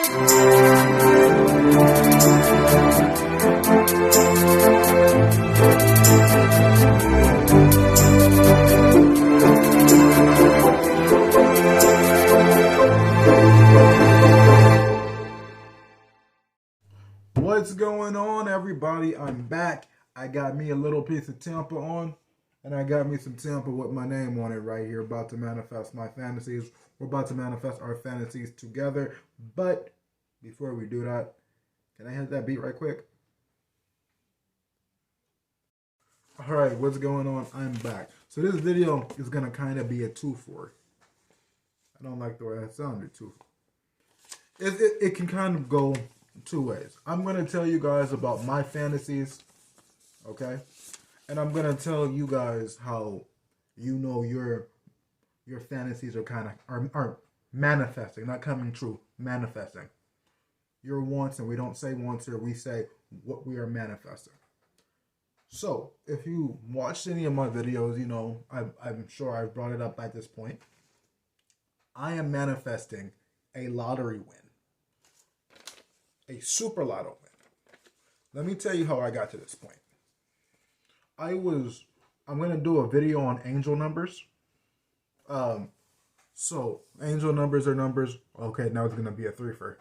What's going on, everybody? I'm back. I got me a little piece of Tampa on, and I got me some Tampa with my name on it right here. About to manifest my fantasies. We're about to manifest our fantasies together. But before we do that, can I hit that beat right quick? All right, what's going on? I'm back. So this video is gonna kind of be a two-for. I don't like the way that sounded. Two. It can kind of go two ways. I'm going to tell you guys about my fantasies, okay? And I'm going to tell you guys how your fantasies are kind of are manifesting, not coming true, manifesting. Your wants, and we don't say wants here, we say what we are manifesting. So, if you watched any of my videos, you know, I'm sure I've brought it up at this point. I am manifesting a lottery win. A super lotto win. Let me tell you how I got to this point. I'm going to do a video on angel numbers. So angel numbers are numbers. Okay, now it's going to be a threefer.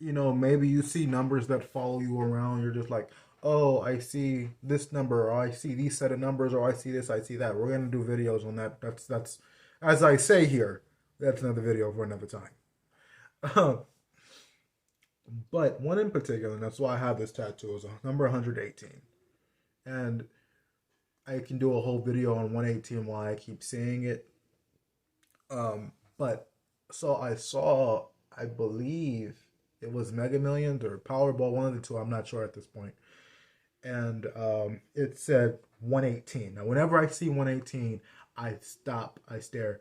You know, maybe you see numbers that follow you around. You're just like, oh, I see this number, or I see these set of numbers, or I see this, I see that. We're going to do videos on that. That's as I say here, that's another video for another time. But one in particular, and that's why I have this tattoo, is number 118. And I can do a whole video on 118, why I keep seeing it. But so I saw, I believe it was Mega Millions or Powerball, one of the two, I'm not sure at this point. And it said 118. Now, whenever I see 118, I stop, I stare.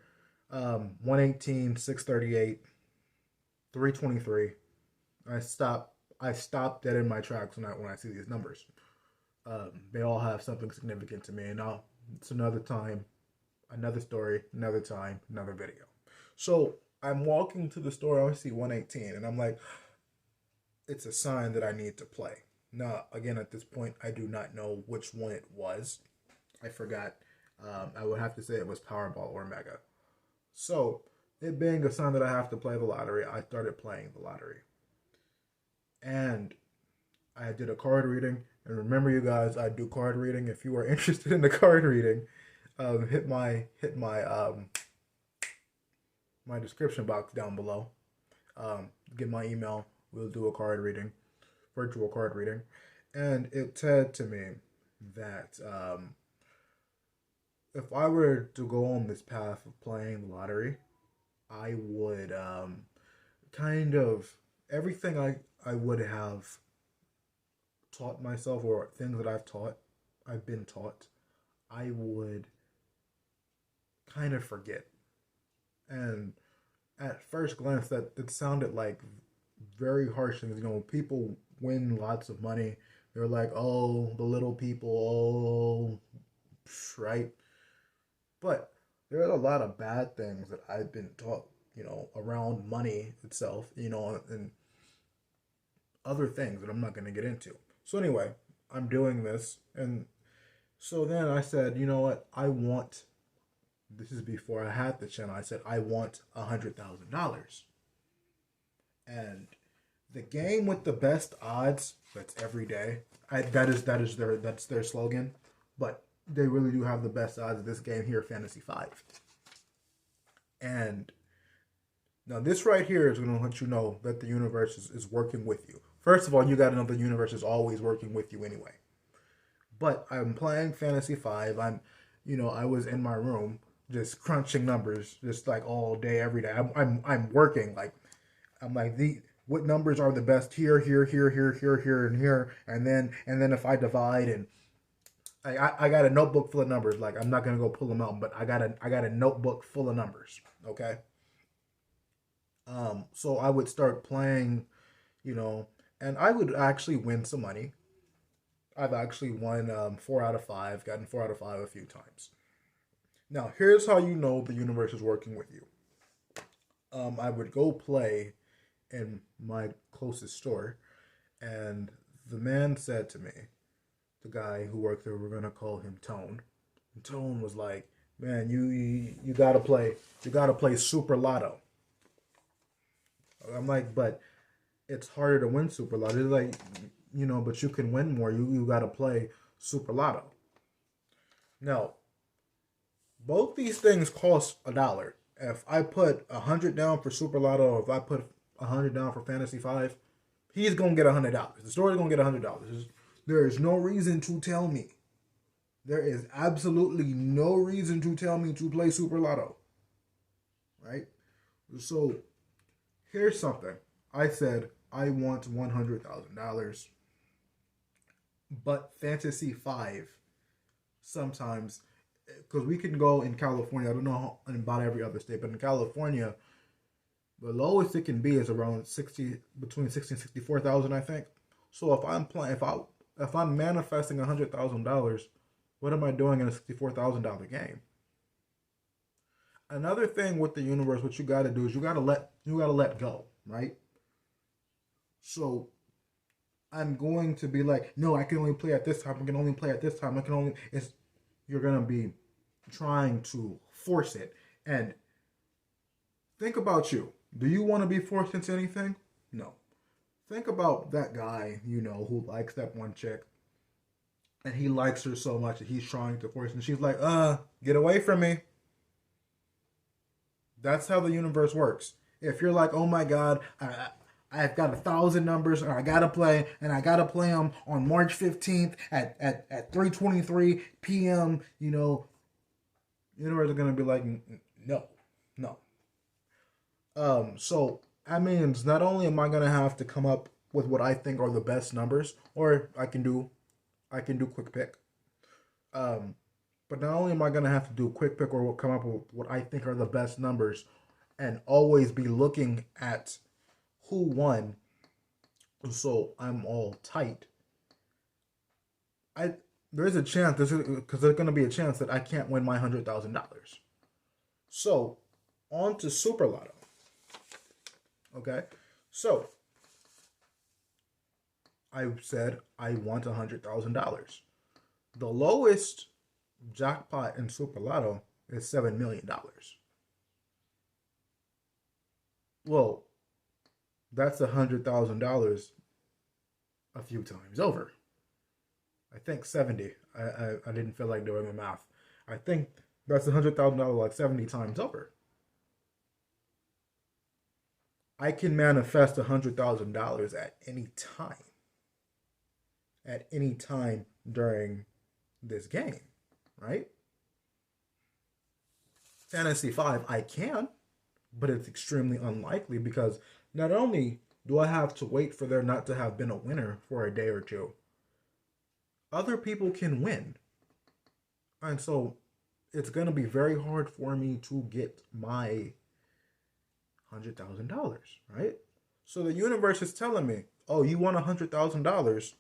118, 638, 323. I stop dead in my tracks when I see these numbers. They all have something significant to me, and it's another time, another story, another time, another video. So I'm walking to the store, I see 118, and I'm like, it's a sign that I need to play. Now, again, at this point, I do not know which one it was. I forgot. I would have to say it was Powerball or Mega. So, it being a sign that I have to play the lottery, I started playing the lottery. And I did a card reading. And remember, you guys, I do card reading. If you are interested in the card reading, hit my my description box down below. Get my email. We'll do a card reading, virtual card reading. And it said to me that if I were to go on this path of playing the lottery, I would kind of everything I would have taught myself, or things that I've been taught, I would kind of forget. And at first glance, that it sounded like very harsh things. You know, people win lots of money. They're like, oh, the little people, oh, right? But there's a lot of bad things that I've been taught, you know, around money itself, you know, and other things that I'm not going to get into. So anyway, I'm doing this. And so then I said, you know what? This is before I had the channel. I said, I want $100,000. And the game with the best odds, that's every day. That's their slogan. But they really do have the best odds of this game here, Fantasy 5. And now this right here is going to let you know that the universe is working with you. First of all, you got to know the universe is always working with you anyway. But I'm playing Fantasy 5. I was in my room just crunching numbers, just like all day, every day. I'm working like, I'm like, what numbers are the best here, and here, and then if I divide, and I got a notebook full of numbers. Like, I'm not gonna go pull them out, but I got a notebook full of numbers. Okay. So I would start playing, and I would actually win some money. I've actually won 4 out of 5, gotten 4 out of 5 a few times. Now, here's how you know the universe is working with you. I would go play, in my closest store, and the man said to me, the guy who worked there, we're gonna call him Tone. And Tone was like, "Man, you gotta play Super Lotto." I'm like, "But it's harder to win Super Lotto." He's like, "But you can win more. You gotta play Super Lotto." Now, both these things cost $1. If I put 100 down for Super Lotto, or if I put 100 down for Fantasy 5, he's gonna get $100. The store's gonna get $100. There is no reason to tell me. There is absolutely no reason to tell me to play Super Lotto. Right? So here's something. I said I want $100,000, but Fantasy 5 sometimes, because we can go in California. I don't know about every other state, but in California, the lowest it can be is around between 60 and 64,000, I think. So if I'm playing, if I'm manifesting $100,000, what am I doing in a $64,000 game? Another thing with the universe, what you got to do is you got to let go, right? So I'm going to be like, no, I can only play at this time. I can only play at this time. You're going to be trying to force it. And think about you. Do you want to be forced into anything? No. Think about that guy, who likes that one chick. And he likes her so much that he's trying to force, and she's like, get away from me. That's how the universe works. If you're like, oh my God, I've got 1,000 numbers, and I gotta play them on March 15th at 3:23 p.m. Universe are gonna be like, no. So that means not only am I gonna have to come up with what I think are the best numbers, or I can do quick pick. But not only am I gonna have to do quick pick or come up with what I think are the best numbers, and always be looking at who won, so I'm all tight. There's a chance because there's gonna be a chance that I can't win my $100,000. So on to Super Lotto. Okay, so I said I want $100,000. The lowest jackpot in Super Lotto is $7 million. Well, that's $100,000 a few times over. I think 70. I didn't feel like doing the math. I think that's $100,000 like 70 times over. I can manifest $100,000 at any time. At any time during this game, right? Fantasy 5, I can, but it's extremely unlikely because not only do I have to wait for there not to have been a winner for a day or two, other people can win. And so it's going to be very hard for me to get my $100,000, right? So the universe is telling me, oh, you want $100,000?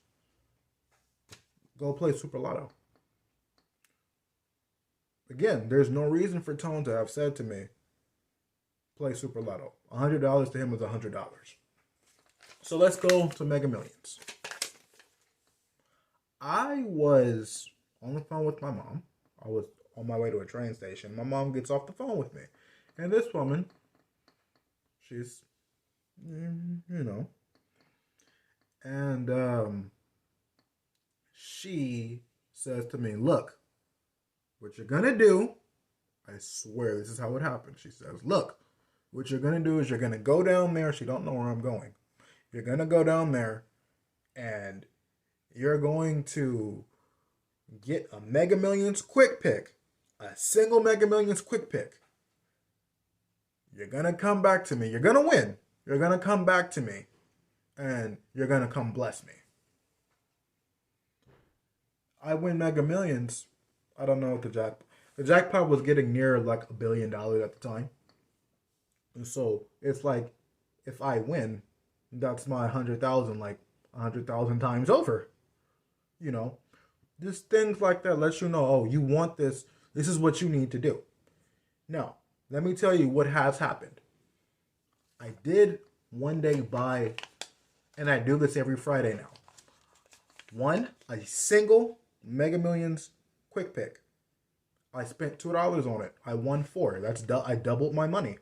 Go play Super Lotto. Again, there's no reason for Tone to have said to me, play Super Lotto. $100 to him is $100. So let's go to Mega Millions. I was on the phone with my mom. I was on my way to a train station. My mom gets off the phone with me. And this woman, she's, and she says to me, look, what you're going to do, I swear this is how it happened. She says, look, what you're going to do is you're going to go down there. She don't know where I'm going. You're going to go down there and you're going to get a Mega Millions quick pick, a single Mega Millions quick pick. You're going to come back to me. You're going to win. You're going to come back to me and you're going to come bless me. I win Mega Millions. I don't know what the jackpot was getting near like $1 billion at the time. And so it's like, if I win, that's my 100,000, like 100,000 times over. Just things like that lets you know, oh, you want this. This is what you need to do. Now, let me tell you what has happened. I did one day buy, and I do this every Friday now. One, a single Mega Millions quick pick. I spent $2 on it. I won $4. I doubled my money.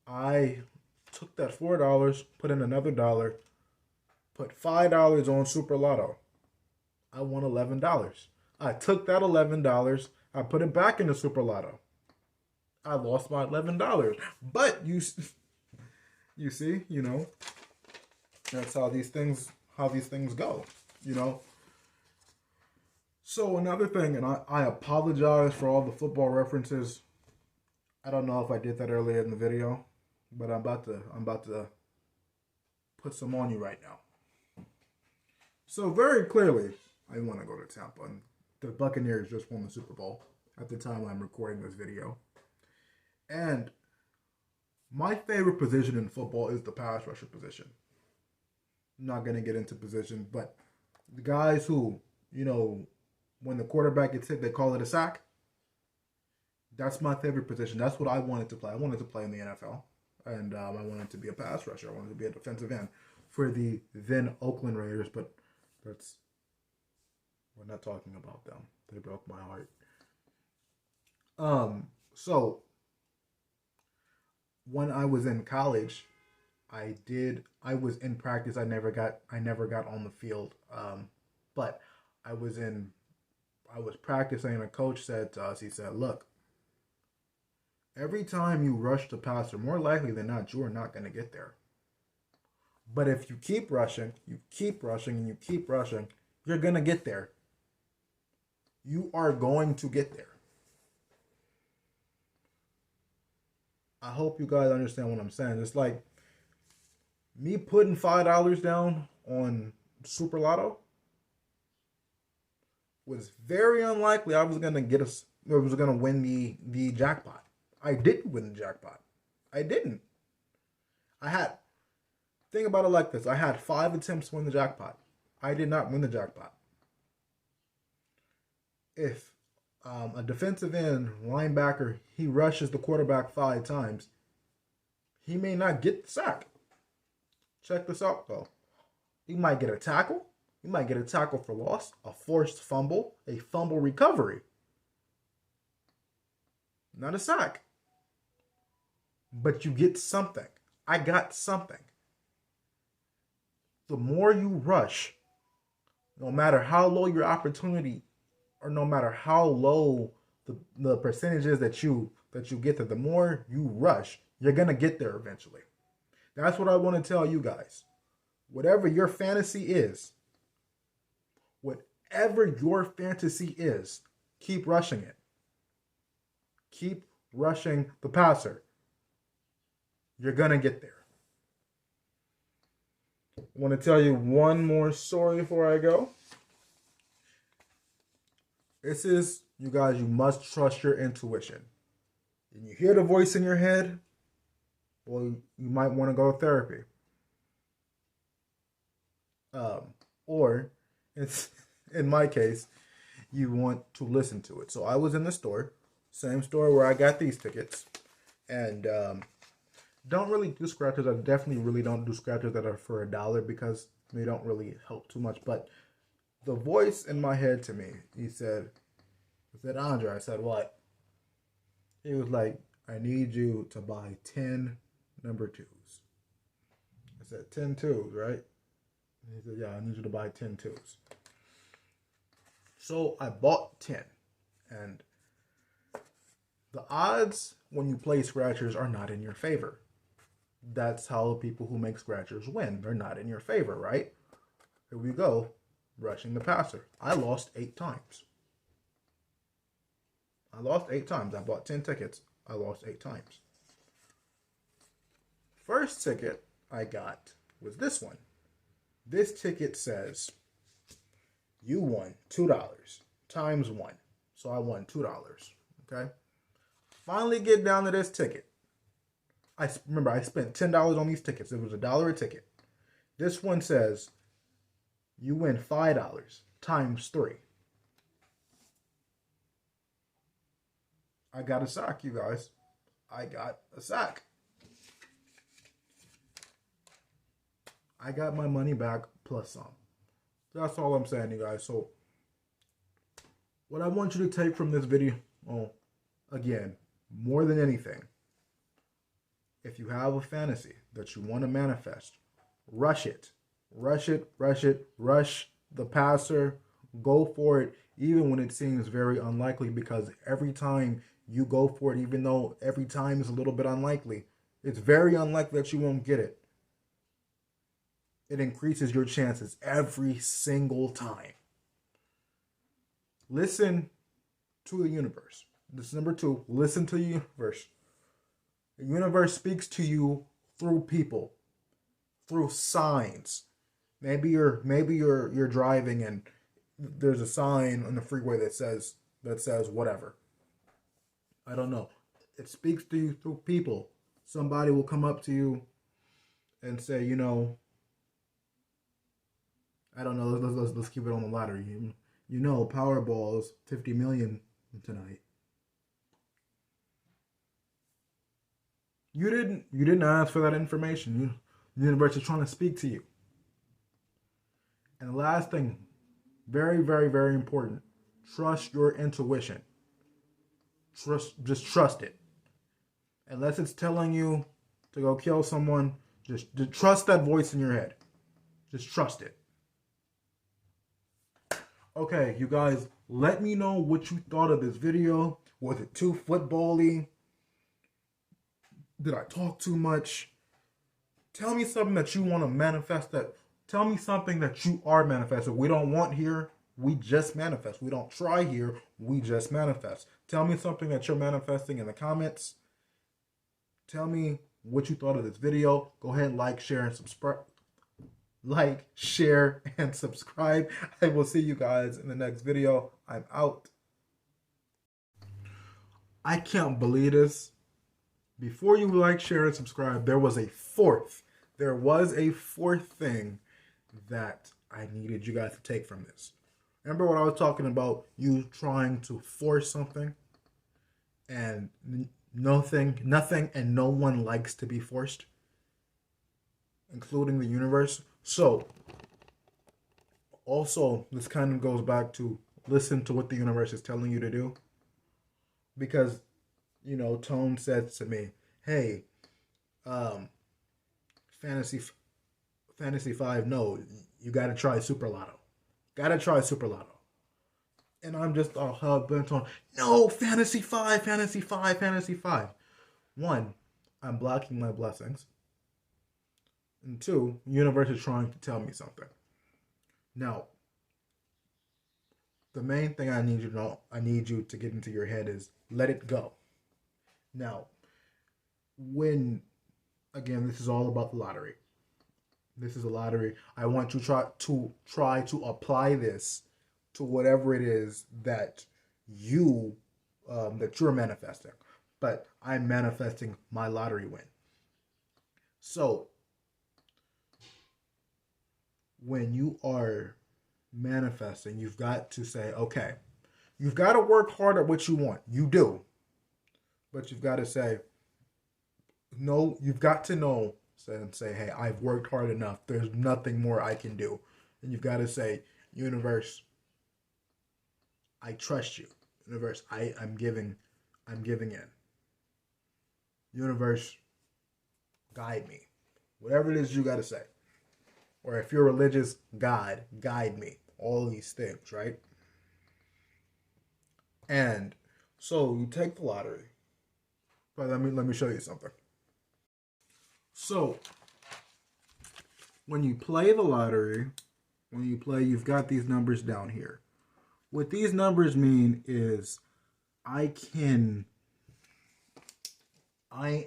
I took that $4, put in another dollar, put $5 on Super Lotto. I won $11. I took that $11, I put it back into Super Lotto. I lost my $11. But you see, that's how these things go, So another thing, and I apologize for all the football references. I don't know if I did that earlier in the video, but I'm about to put some on you right now. So very clearly, I want to go to Tampa, and the Buccaneers just won the Super Bowl at the time I'm recording this video. And my favorite position in football is the pass rusher position. I'm not going to get into position, but the guys who, when the quarterback gets hit, they call it a sack. That's my favorite position. That's what I wanted to play. I wanted to play in the NFL, and I wanted to be a pass rusher. I wanted to be a defensive end for the then Oakland Raiders, but we're not talking about them. They broke my heart. So when I was in college, I was in practice. I never got on the field. But I was practicing, and a coach said to us, he said, "Look, every time you rush the passer, more likely than not, you are not going to get there. But if you keep rushing, and you keep rushing, you're going to get there. You are going to get there." I hope you guys understand what I'm saying. It's like me putting $5 down on Super Lotto was very unlikely I was gonna win the jackpot. I didn't win the jackpot. I didn't. Think about it like this. I had 5 attempts to win the jackpot. I did not win the jackpot. If a defensive end linebacker, he rushes the quarterback 5 times, he may not get the sack. Check this out though. He might get a tackle. He might get a tackle for loss, a forced fumble, a fumble recovery. Not a sack. But you get something. I got something. The more you rush, no matter how low your opportunity, or no matter how low the percentage is that you get there, the more you rush, you're going to get there eventually. That's what I want to tell you guys. Whatever your fantasy is, keep rushing it. Keep rushing the passer. You're going to get there. I want to tell you one more story before I go. This is, you guys, you must trust your intuition. And you hear the voice in your head, well, you might want to go to therapy. Or, it's, in my case, you want to listen to it. So I was in the store, same store where I got these tickets, and don't really do scratchers. I definitely really don't do scratchers that are for $1 because they don't really help too much. But the voice in my head to me, he said, "Andre," I said, "What?" He was like, "I need you to buy 10 number 2s. I said, 10 2s, right? And he said, "Yeah, I need you to buy 10 2s. So I bought 10. And the odds when you play scratchers are not in your favor. That's how people who make scratchers win. They're not in your favor, right? Here we go. Rushing the passer. I lost 8 times. I bought 10 tickets. I lost 8 times. First ticket I got was this one. This ticket says you won $2 times 1. So I won $2. Okay? Finally get down to this ticket. I spent $10 on these tickets. It was $1 a ticket. This one says you win $5 times 3. I got a sack, you guys. I got a sack. I got my money back plus some. That's all I'm saying, you guys. So, what I want you to take from this video, again, more than anything, if you have a fantasy that you want to manifest, rush it. Rush it, rush it, rush the passer. Go for it, even when it seems very unlikely, because every time you go for it, even though every time is a little bit unlikely, it's very unlikely that you won't get it. It increases your chances every single time. Listen to the universe. This is number 2. Listen to the universe. The universe speaks to you through people, through signs. Maybe you're driving and there's a sign on the freeway that says whatever. I don't know. It speaks to you through people. Somebody will come up to you and say, you know, I don't know. Let's keep it on the lottery. You know, Powerball's 50 million tonight. You didn't ask for that information. The universe is trying to speak to you. And the last thing, very, very, very important, trust your intuition. Just trust it. Unless it's telling you to go kill someone, just trust that voice in your head. Just trust it. Okay, you guys, let me know what you thought of this video. Was it too football-y? Did I talk too much? Tell me something that you want to manifest. Tell me something that you are manifesting. We don't want here, we just manifest. We don't try here, we just manifest. Tell me something that you're manifesting in the comments. Tell me what you thought of this video. Go ahead and like, share, and subscribe. Like, share, and subscribe. I will see you guys in the next video. I'm out. I can't believe this. Before you like, share, and subscribe, there was a fourth thing that I needed you guys to take from this. Remember what I was talking about, you trying to force something, and nothing and no one likes to be forced, including the universe. So, also, this kind of goes back to listen to what the universe is telling you to do. Because, you know, Tone said to me, hey, Fantasy 5, no, you got to try Super Lotto. Got to try Super Lotto. And I'm just all hell-bent on, no, Fantasy 5, Fantasy 5, Fantasy 5. 1, I'm blocking my blessings. And 2, the universe is trying to tell me something. Now, the main thing I need you to know, I need you to get into your head is let it go. Now, again, this is all about the lottery. This is a lottery. I want you to try to apply this to whatever it is that you're manifesting. But I'm manifesting my lottery win. So, when you are manifesting, you've got to say, okay, you've got to work hard at what you want. You do. But you've got to say, no, you've got to know and say, hey, I've worked hard enough. There's nothing more I can do. And you've got to say, universe, I trust you. Universe, I'm giving in. Universe, guide me. Whatever it is you got to say. Or if you're religious, God, guide me. All these things, right? And so you take the lottery. But let me show you something. So when you play the lottery, you've got these numbers down here. What these numbers mean is I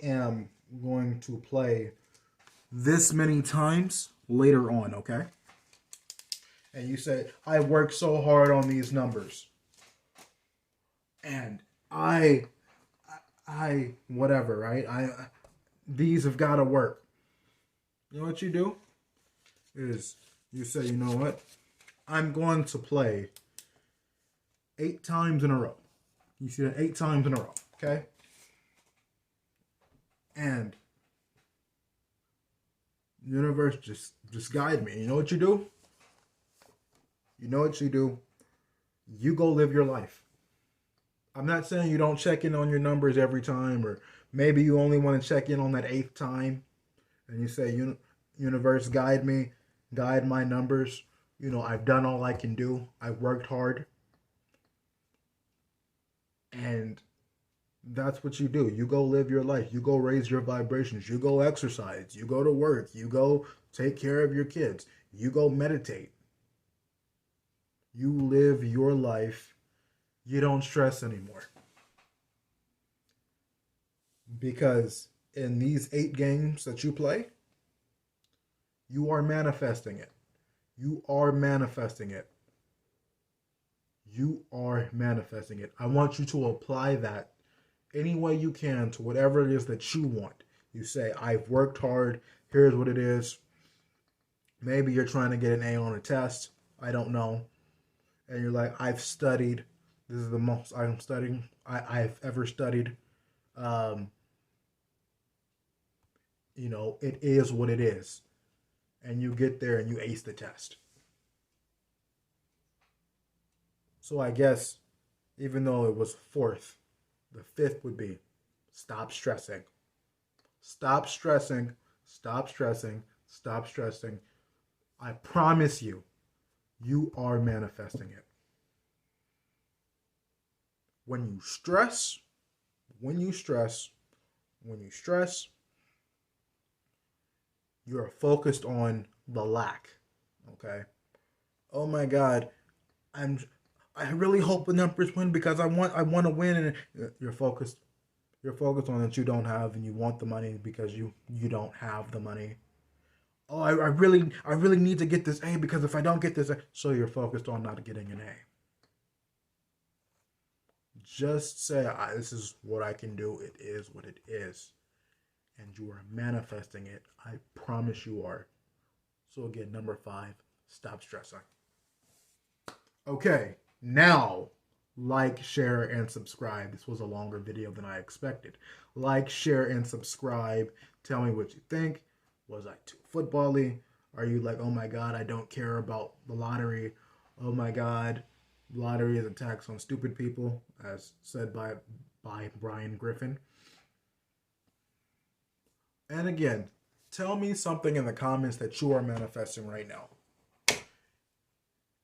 am going to play this many times later on, okay? And you say, I worked so hard on these numbers. And I whatever, right? These have got to work. You know what you do? Is you say, you know what? I'm going to play 8 times in a row. You see that 8 times in a row, okay? And universe, just guide me. You know what you do? You know what you do? You go live your life. I'm not saying you don't check in on your numbers every time, or maybe you only want to check in on that eighth time, and you say, universe, guide me, guide my numbers. I've done all I can do. I've worked hard, and that's what you do. You go live your life. You go raise your vibrations. You go exercise. You go to work. You go take care of your kids. You go meditate. You live your life. You don't stress anymore. Because in these 8 games that you play, you are manifesting it. You are manifesting it. You are manifesting it. I want you to apply that any way you can to whatever it is that you want. You say, I've worked hard. Here's what it is. Maybe you're trying to get an A on a test. I don't know. And you're like, I've studied. This is the most I'm studying. I've ever studied. It is what it is. And you get there and you ace the test. So I guess, even though it was fourth, the fifth would be stop stressing. Stop stressing. Stop stressing. Stop stressing. I promise you, you are manifesting it. When you stress, you're focused on the lack. Okay? Oh my God, I really hope the numbers win because I want to win, and you're focused. You're focused on that you don't have, and you want the money because you don't have the money. Oh, I really need to get this A because if I don't get this A, so you're focused on not getting an A. Just say, this is what I can do. It is what it is. And you are manifesting it. I promise you are. So again, number 5, stop stressing. Okay, now like, share, and subscribe. This was a longer video than I expected. Like, share, and subscribe. Tell me what you think. Was I too football-y? Are you like, oh my God, I don't care about the lottery. Oh my God, lottery is a tax on stupid people, as said by Brian Griffin. And again, tell me something in the comments that you are manifesting right now.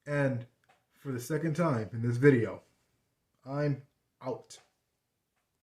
And for the second time in this video, I'm out.